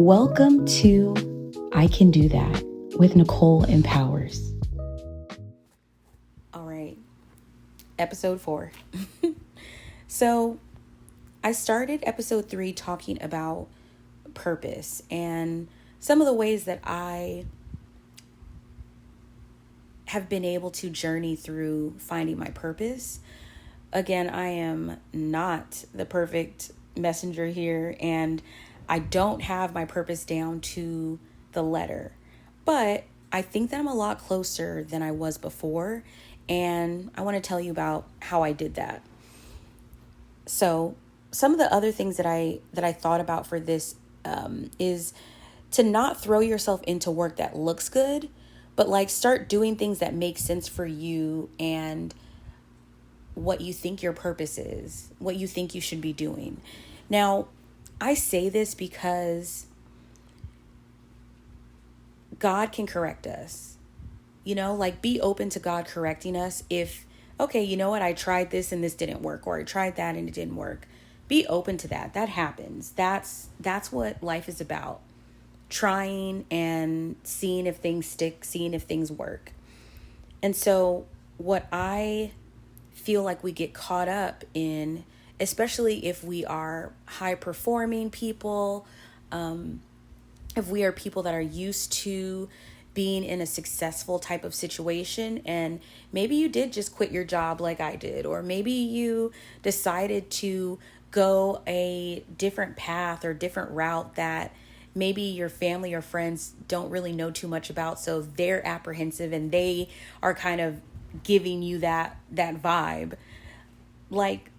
Welcome to I Can Do That with Nicole Empowers. All right, episode 4. So I started episode 3 talking about purpose and some of the ways that I have been able to journey through finding my purpose. Again, I am not the perfect messenger here, and I don't have my purpose down to the letter, but I think that I'm a lot closer than I was before, and I want to tell you about how I did that. So, some of the other things that I thought about for this is to not throw yourself into work that looks good, but like start doing things that make sense for you and what you think your purpose is, what you think you should be doing. Now, I say this because God can correct us. Like be open to God correcting us if, okay, you know what, I tried this and this didn't work, or I tried that and it didn't work. Be open to that. That happens. That's what life is about. Trying and seeing if things stick, seeing if things work. And so what I feel like we get caught up in, especially if we are high performing people, if we are people that are used to being in a successful type of situation, and maybe you did just quit your job like I did, or maybe you decided to go a different path or different route that maybe your family or friends don't really know too much about, so they're apprehensive and they are kind of giving you that vibe. Like,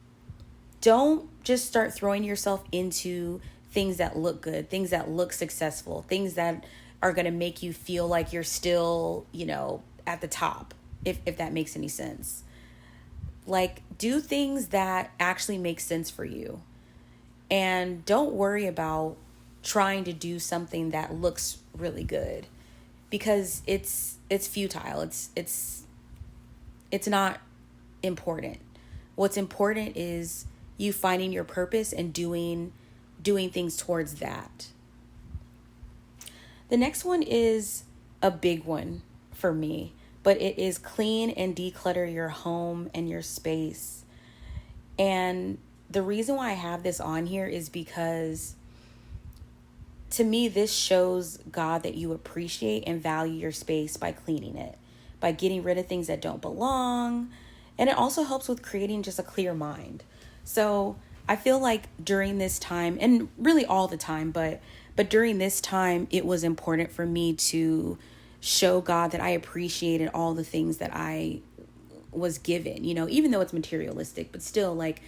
don't just start throwing yourself into things that look good, things that look successful, things that are going to make you feel like you're still, at the top, if that makes any sense. Like, do things that actually make sense for you. And don't worry about trying to do something that looks really good, because it's futile. It's not important. What's important is you finding your purpose and doing things towards that. The next one is a big one for me, but it is clean and declutter your home and your space. And the reason why I have this on here is because to me, this shows God that you appreciate and value your space by cleaning it, by getting rid of things that don't belong. And it also helps with creating just a clear mind. So I feel like during this time, and really all the time, but during this time, it was important for me to show God that I appreciated all the things that I was given, even though it's materialistic, but still, like,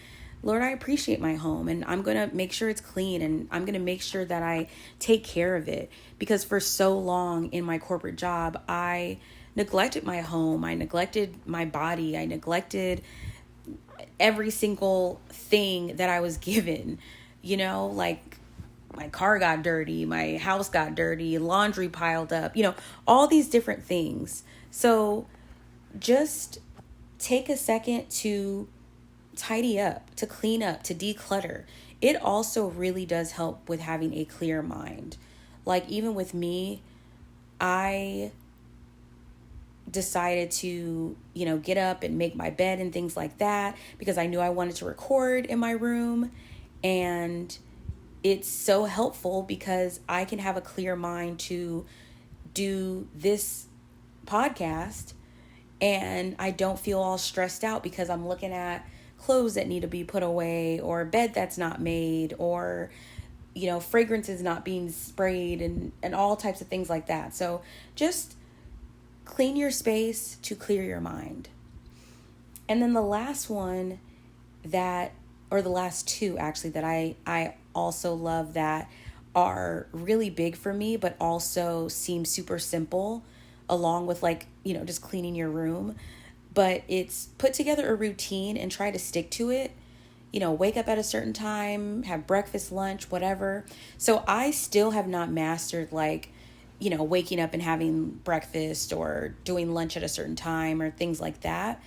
Lord, I appreciate my home, and I'm going to make sure it's clean, and I'm going to make sure that I take care of it, because for so long in my corporate job, I neglected my home, I neglected my body, I neglected every single thing that I was given, like my car got dirty, my house got dirty, laundry piled up, all these different things. So just take a second to tidy up, to clean up, to declutter. It also really does help with having a clear mind. Like, even with me, I decided to, get up and make my bed and things like that because I knew I wanted to record in my room. And it's so helpful because I can have a clear mind to do this podcast, and I don't feel all stressed out because I'm looking at clothes that need to be put away, or a bed that's not made, or fragrances not being sprayed, and all types of things like that. So just clean your space to clear your mind. And then the last one or the last two actually, that I also love, that are really big for me, but also seem super simple, along with just cleaning your room. But it's put together a routine and try to stick to it. Wake up at a certain time, have breakfast, lunch, whatever. So I still have not mastered waking up and having breakfast or doing lunch at a certain time or things like that.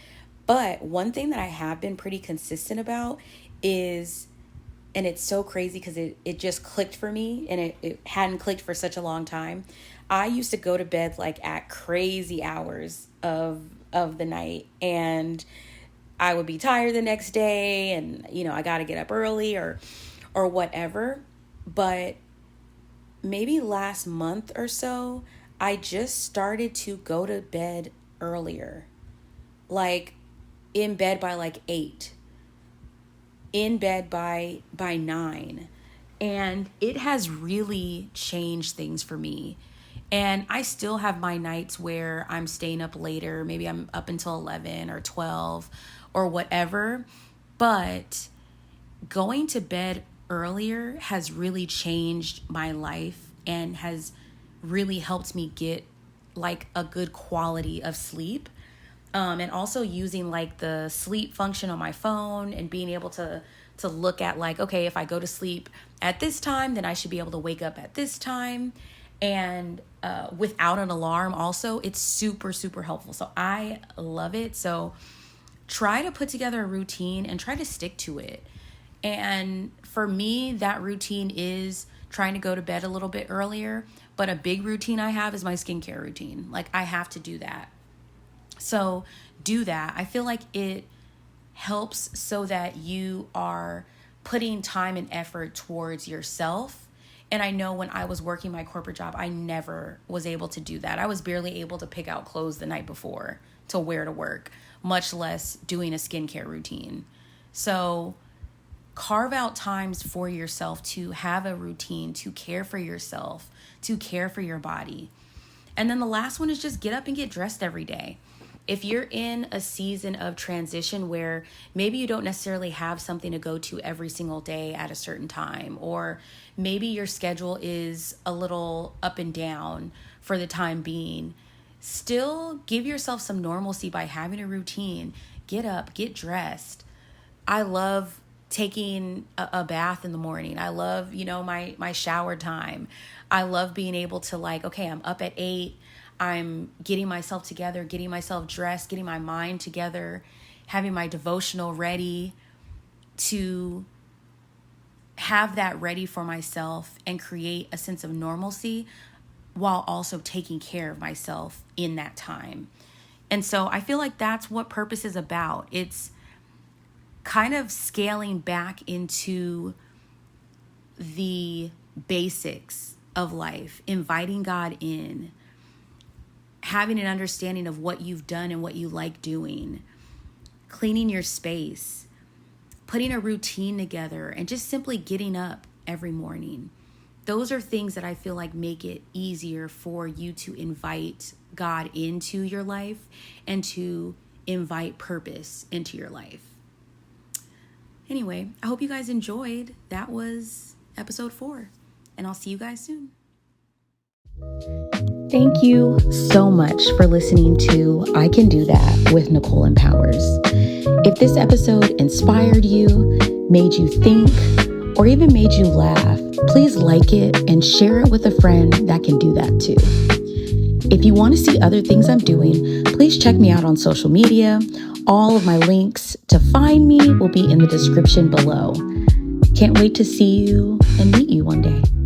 But one thing that I have been pretty consistent about is and it's so crazy because it just clicked for me, and it hadn't clicked for such a long time. I used to go to bed like at crazy hours of the night, and I would be tired the next day, and I got to get up early or whatever. But maybe last month or so, I just started to go to bed earlier. Like in bed by like 8. In bed by 9. And it has really changed things for me. And I still have my nights where I'm staying up later. Maybe I'm up until 11 or 12 or whatever. But going to bed earlier has really changed my life and has really helped me get like a good quality of sleep. And also using like the sleep function on my phone and being able to look at like, okay, if I go to sleep at this time, then I should be able to wake up at this time. And without an alarm also, it's super, super helpful. So I love it. So try to put together a routine and try to stick to it. And for me, that routine is trying to go to bed a little bit earlier. But a big routine I have is my skincare routine. Like I have to do that. So do that. I feel like it helps so that you are putting time and effort towards yourself. And I know when I was working my corporate job, I never was able to do that. I was barely able to pick out clothes the night before to wear to work, much less doing a skincare routine. So carve out times for yourself to have a routine, to care for yourself, to care for your body. And then the last one is just get up and get dressed every day. If you're in a season of transition where maybe you don't necessarily have something to go to every single day at a certain time, or maybe your schedule is a little up and down for the time being, still give yourself some normalcy by having a routine. Get up, get dressed. I love taking a bath in the morning. I love, my shower time. I love being able to like, okay, I'm up at 8. I'm getting myself together, getting myself dressed, getting my mind together, having my devotional ready, to have that ready for myself and create a sense of normalcy while also taking care of myself in that time. And so I feel like that's what purpose is about. It's kind of scaling back into the basics of life, inviting God in, having an understanding of what you've done and what you like doing, cleaning your space, putting a routine together, and just simply getting up every morning. Those are things that I feel like make it easier for you to invite God into your life and to invite purpose into your life. Anyway, I hope you guys enjoyed. That was episode 4, and I'll see you guys soon. Thank you so much for listening to I Can Do That with Nicole Empowers. If this episode inspired you, made you think, or even made you laugh, please like it and share it with a friend that can do that too. If you want to see other things I'm doing, please check me out on social media. All of my links to find me will be in the description below. Can't wait to see you and meet you one day.